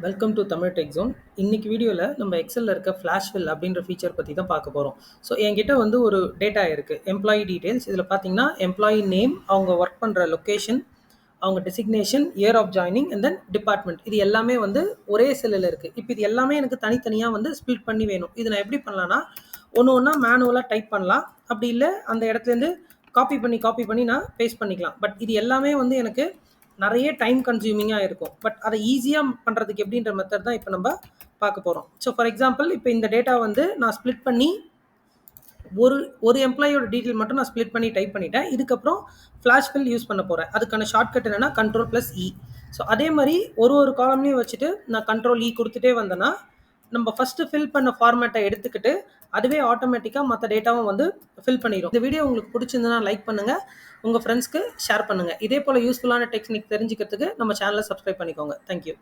Welcome to Tamil tech zone. இன்னைக்கு வீடியோவில் நம்ம எக்ஸலில் இருக்க ஃப்ளாஷ் ஃபில் அப்படின்ற ஃபீச்சர் பற்றி தான் பார்க்க போகிறோம். ஸோ என்கிட்ட வந்து ஒரு டேட்டா இருக்குது, எம்ப்ளாயி டீட்டெயில்ஸ். இதில் பார்த்தீங்கன்னா எம்ப்ளாயி நேம், அவங்க ஒர்க் பண்ணுற லொக்கேஷன், அவங்க designation, year of joining and then department. இது எல்லாமே வந்து ஒரே செல்லில் இருக்குது. இப்போ இது எல்லாமே எனக்கு தனித்தனியாக வந்து ஸ்ப்ளிட் பண்ணி வேணும். இது நான் எப்படி பண்ணலான்னா, ஒன்று ஒன்றா மேனுவலாக டைப் பண்ணலாம். அப்படி இல்லை அந்த இடத்துலேருந்து காப்பி பண்ணி நான் பேஸ்ட் பண்ணிக்கலாம். பட் இது எல்லாமே வந்து எனக்கு நிறைய டைம் கன்சியூமிங்காக இருக்கும். பட் அதை ஈஸியாக பண்ணுறதுக்கு எப்படின்ற மெத்தட் தான் இப்போ நம்ம பார்க்க போகிறோம். ஸோ ஃபார் எக்ஸாம்பிள், இப்போ இந்த டேட்டா வந்து நான் ஸ்ப்ளிட் பண்ணி ஒரு ஒரு எம்ப்ளாயோட டீட்டெயில் மட்டும் நான் ஸ்ப்ளிட் பண்ணி டைப் பண்ணிட்டேன். இதுக்கப்புறம் ஃப்ளாஷ் ஃபில் யூஸ் பண்ண போகிறேன். அதுக்கான ஷார்ட்கட் என்னென்னா Ctrl+E. ஸோ அதே மாதிரி ஒரு காலம்லையும் வச்சுட்டு நான் Ctrl+E கொடுத்துட்டே வந்தேன்னா நம்ம ஃபஸ்ட்டு ஃபில் பண்ண ஃபார்மேட்டை எடுத்துக்கிட்டு அதுவே ஆட்டோமேட்டிக்காக மற்ற டேட்டாவும் வந்து ஃபில் பண்ணிடும். இந்த வீடியோ உங்களுக்கு பிடிச்சிருந்ததுன்னா லைக் பண்ணுங்கள், உங்கள் ஃப்ரெண்ட்ஸ்க்கு ஷேர் பண்ணுங்கள். இதே போல் யூஸ்ஃபுல்லான டெக்னிக் தெரிஞ்சுக்கிறதுக்கு நம்ம சேனலை சப்ஸ்கிரைப் பண்ணிக்கோங்க. தேங்க்யூ.